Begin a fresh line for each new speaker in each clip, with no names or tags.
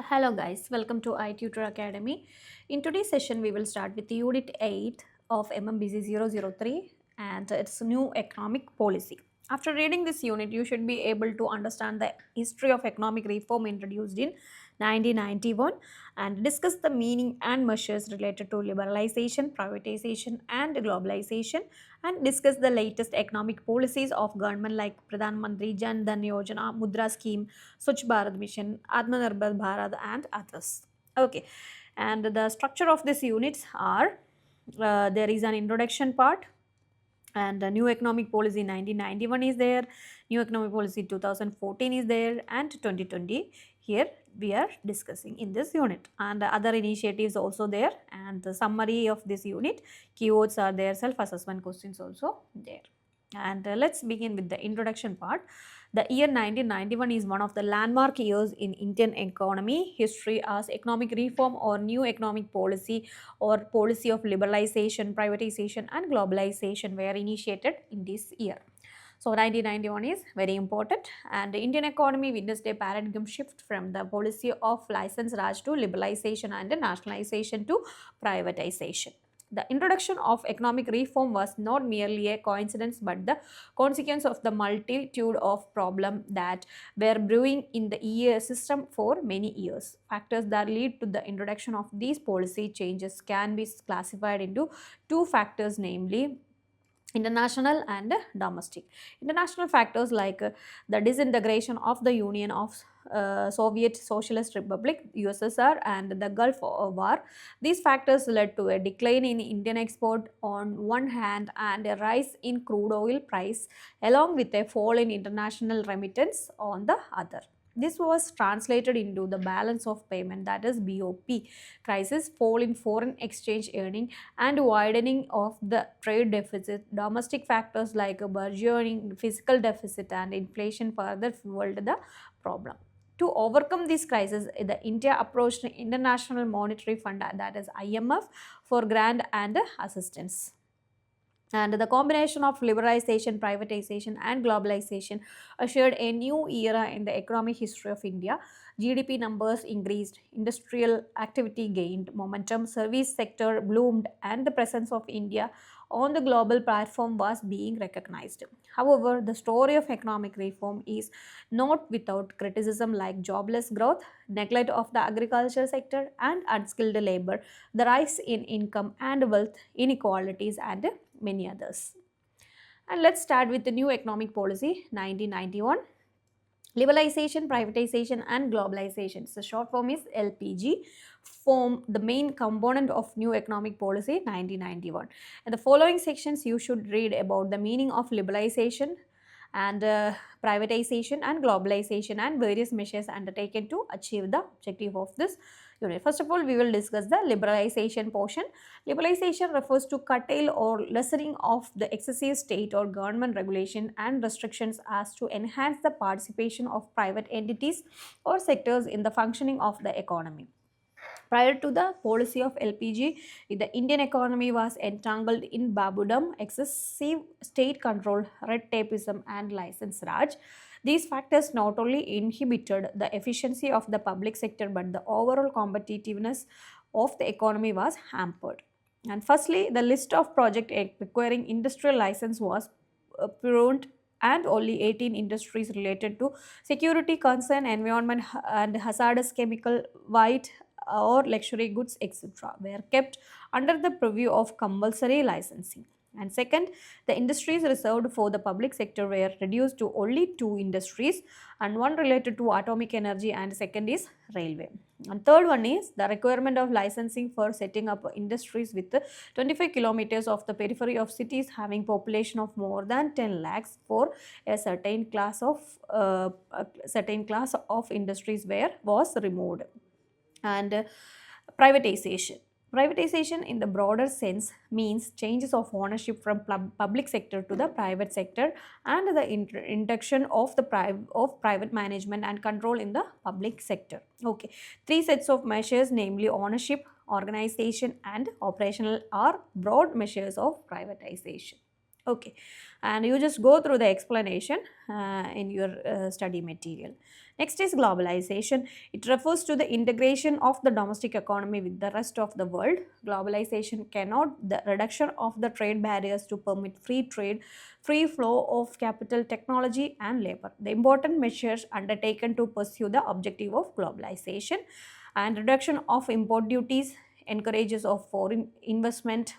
Hello guys, welcome to i-tutor Academy. In today's session, we will start with Unit 8 of MMPC-003 and its new economic policy. After reading this unit, you should be able to understand the history of economic reform introduced in 1991 and discuss the meaning and measures related to liberalization, privatization and globalization, and discuss the latest economic policies of government like Pradhan Mantri Jan Dhan Yojana, Mudra Scheme, Swachh Bharat Mission, Atmanirbhar Bharat and others. Okay, and the structure of these units are there is an introduction part, and the new economic policy 1991 is there, new economic policy 2014 is there, and 2020 here we are discussing in this unit, and other initiatives also there, and the summary of this unit, keywords are there, self assessment questions also there. And let's begin with the introduction part. The year 1991 is one of the landmark years in Indian economy history, as economic reform or new economic policy or policy of liberalization, privatization and globalization were initiated in this year. So 1991 is very important, and the Indian economy witnessed a paradigm shift from the policy of license Raj to liberalization and nationalization to privatization. The introduction of economic reform was not merely a coincidence but the consequence of the multitude of problems that were brewing in the year system for many years. Factors that lead to the introduction of these policy changes can be classified into two factors, namely international and domestic. International factors like the disintegration of the Union of Soviet Socialist Republic USSR and the Gulf War. These factors led to a decline in Indian export on one hand and a rise in crude oil price along with a fall in international remittance on the other. This was translated into the balance of payment, that is BOP crisis, fall in foreign exchange earning and widening of the trade deficit. Domestic factors like a burgeoning fiscal deficit and inflation further fueled the problem. To overcome this crisis, the India approached the International Monetary Fund, that is IMF, for grant and assistance. And the combination of liberalization, privatization, and globalization ushered a new era in the economic history of India. GDP numbers increased, industrial activity gained momentum, service sector bloomed, and the presence of India on the global platform was being recognized. However, the story of economic reform is not without criticism, like jobless growth, neglect of the agriculture sector, and unskilled labor, the rise in income and wealth inequalities, and many others. And let's start with the new economic policy 1991. Liberalization, privatization and globalization, so short form is LPG, form the main component of new economic policy 1991. In the following sections, you should read about the meaning of liberalization and privatization and globalization and various measures undertaken to achieve the objective of this unit. First of all, we will discuss the liberalization portion. Liberalization refers to curtail or lessening of the excessive state or government regulation and restrictions as to enhance the participation of private entities or sectors in the functioning of the economy. Prior to the policy of LPG, the Indian economy was entangled in babudom, excessive state control, red tapeism, and license raj. These factors not only inhibited the efficiency of the public sector but the overall competitiveness of the economy was hampered. And firstly, the list of projects requiring industrial license was pruned, and only 18 industries related to security concern, environment and hazardous chemical, white or luxury goods, etc., were kept under the purview of compulsory licensing. And second, the industries reserved for the public sector were reduced to only two industries, and one related to atomic energy and second is railway. And third one is the requirement of licensing for setting up industries with 25 kilometers of the periphery of cities having population of more than 10 lakhs for a certain class of industries was removed. And privatization. Privatization in the broader sense means changes of ownership from public sector to the private sector and the induction of the private management and control in the public sector. Okay, three sets of measures, namely ownership, organization and operational, are broad measures of privatization. Okay, and you just go through the explanation in your study material. Next is globalization. It refers to the integration of the domestic economy with the rest of the world. Globalization cannot the reduction of the trade barriers to permit free trade, free flow of capital, technology and labor. The important measures undertaken to pursue the objective of globalization and reduction of import duties, encourages of foreign investment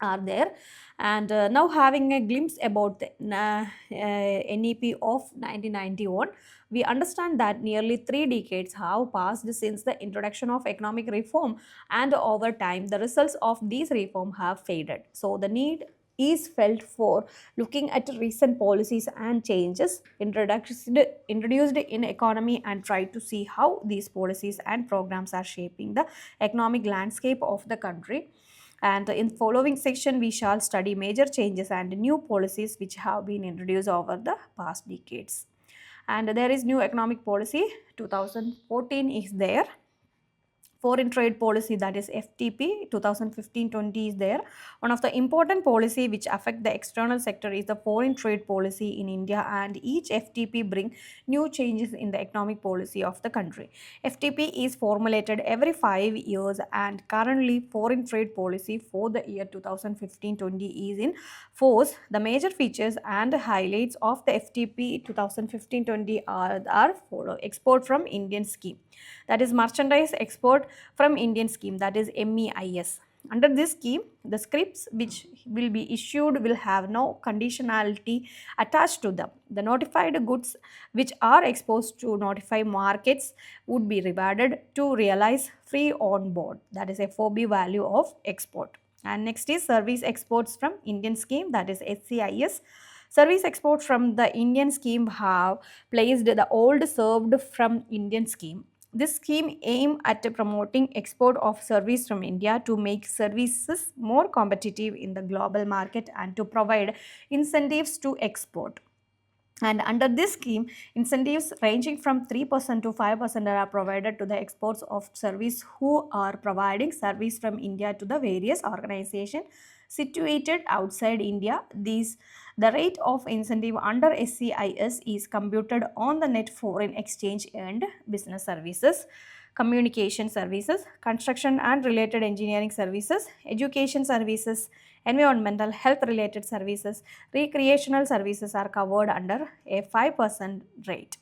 are there. And now having a glimpse about the NEP of 1991, we understand that nearly 3 decades have passed since the introduction of economic reform, and over time the results of these reform have faded. So the need is felt for looking at recent policies and changes introduced in economy and try to see how these policies and programs are shaping the economic landscape of the country. And in following section we shall study major changes and new policies which have been introduced over the past decades. And there is new economic policy 2014 is there. Foreign trade policy, that is FTP 2015-20 is there. One of the important policy which affect the external sector is the foreign trade policy in India, and each FTP bring new changes in the economic policy of the country. FTP is formulated every 5 years, and currently foreign trade policy for the year 2015-20 is in force. The major features and highlights of the FTP 2015-20 are follow: export from Indian scheme, that is merchandise export from Indian scheme, that is MEIS. Under this scheme, the scripts which will be issued will have no conditionality attached to them. The notified goods which are exposed to notified markets would be rewarded to realize free on board, that is FOB value of export. And next is service exports from Indian scheme, that is SCIS. Service export from the Indian scheme have placed the old served from Indian scheme. This scheme aims at promoting export of service from India to make services more competitive in the global market and to provide incentives to export. And under this scheme, incentives ranging from 3% to 5% are provided to the exports of service who are providing service from India to the various organizations situated outside India. The rate of incentive under SCIS is computed on the net foreign exchange earned business services, communication services, construction and related engineering services, education services, environmental health related services, recreational services are covered under a 5% rate.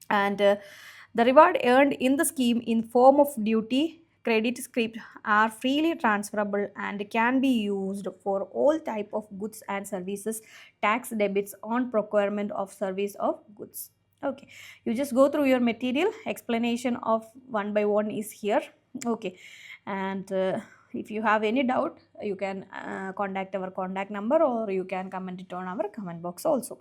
And the reward earned in the scheme in form of duty credit script are freely transferable and can be used for all type of goods and services tax debits on procurement of service of goods. Okay, you just go through your material, explanation of one by one is here. Okay, and if you have any doubt you can contact our contact number, or you can comment it on our comment box also.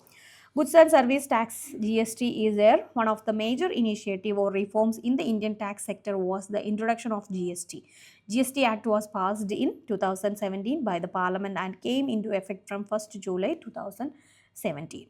Goods and Service Tax GST is there. One of the major initiative or reforms in the Indian tax sector was the introduction of GST. GST Act was passed in 2017 by the Parliament and came into effect from 1st July 2017.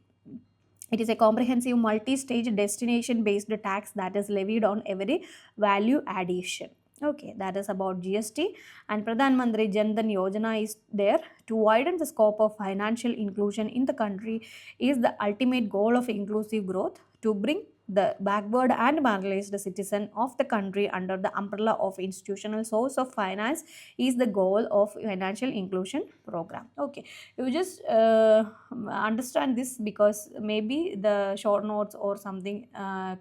It is a comprehensive multi-stage destination-based tax that is levied on every value addition. Okay, that is about GST. And Pradhan Mantri Jan Dhan Yojana is there. To widen the scope of financial inclusion in the country is the ultimate goal of inclusive growth. To bring the backward and marginalized citizen of the country under the umbrella of institutional source of finance is the goal of financial inclusion program. Okay, you just understand this because maybe the short notes or something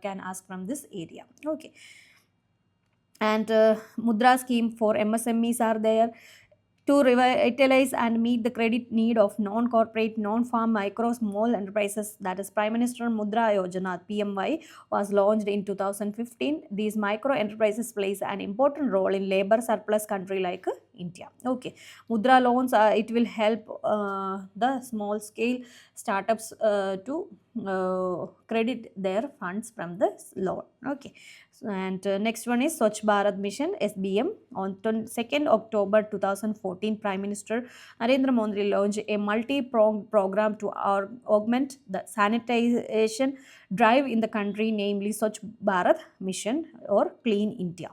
can ask from this area. Okay, and Mudra scheme for MSMEs are there to revitalize and meet the credit need of non-corporate, non-farm, micro, small enterprises. That is Prime Minister Mudra Yojana (PMY) was launched in 2015. These micro enterprises plays an important role in labor surplus country like India. Okay, Mudra loans it will help the small scale startups to credit their funds from the loan. Okay, and next one is Swachh Bharat Mission (SBM). On 2nd October 2014, Prime Minister Narendra Modi launched a multi-pronged program to augment the sanitation drive in the country, namely Swachh Bharat Mission or Clean India.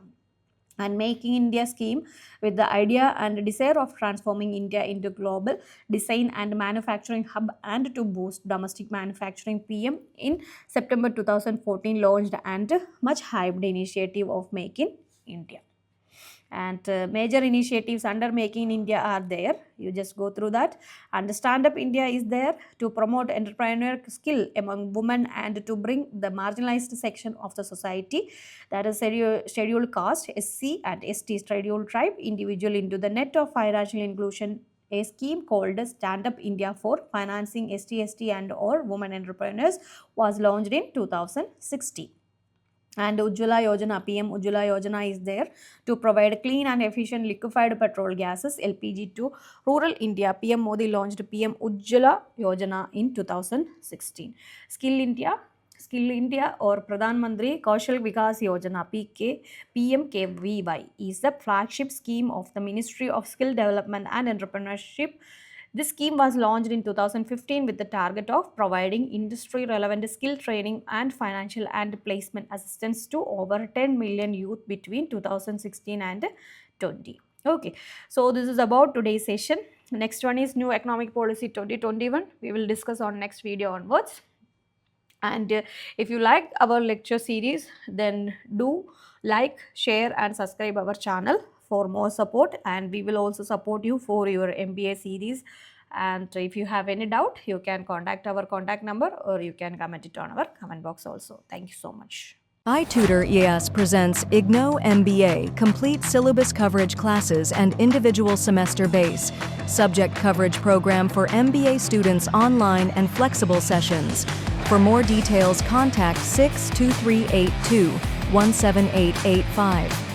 and Making India scheme with the idea and desire of transforming India into global design and manufacturing hub and to boost domestic manufacturing. PM in September 2014 launched and much hyped initiative of Make in India. And major initiatives under Making in India are there. You just go through that. And Stand Up India is there to promote entrepreneur skill among women and to bring the marginalized section of the society, that is scheduled caste, SC and ST, scheduled tribe individual into the net of financial inclusion. A scheme called Stand Up India for financing ST and or women entrepreneurs was launched in 2016. And Ujjwala Yojana, PM Ujjwala Yojana is there to provide clean and efficient liquefied petrol gases LPG to rural India. PM Modi launched PM Ujjwala Yojana in 2016. Skill India or Pradhan Mantri Kaushal Vikas Yojana PMKVY is the flagship scheme of the Ministry of Skill Development and Entrepreneurship. This scheme was launched in 2015 with the target of providing industry-relevant skill training and financial and placement assistance to over 10 million youth between 2016 and 20. Okay, so this is about today's session. Next one is New Economic Policy 2021. We will discuss on next video onwards. And if you like our lecture series, then do like, share and subscribe our channel for more support, and we will also support you for your MBA series. And if you have any doubt, you can contact our contact number or you can comment it on our comment box also. Thank you so much.
i-tutor ES presents Ignou MBA, complete syllabus coverage classes and individual semester base, subject coverage program for MBA students online and flexible sessions. For more details, contact 62382 17885.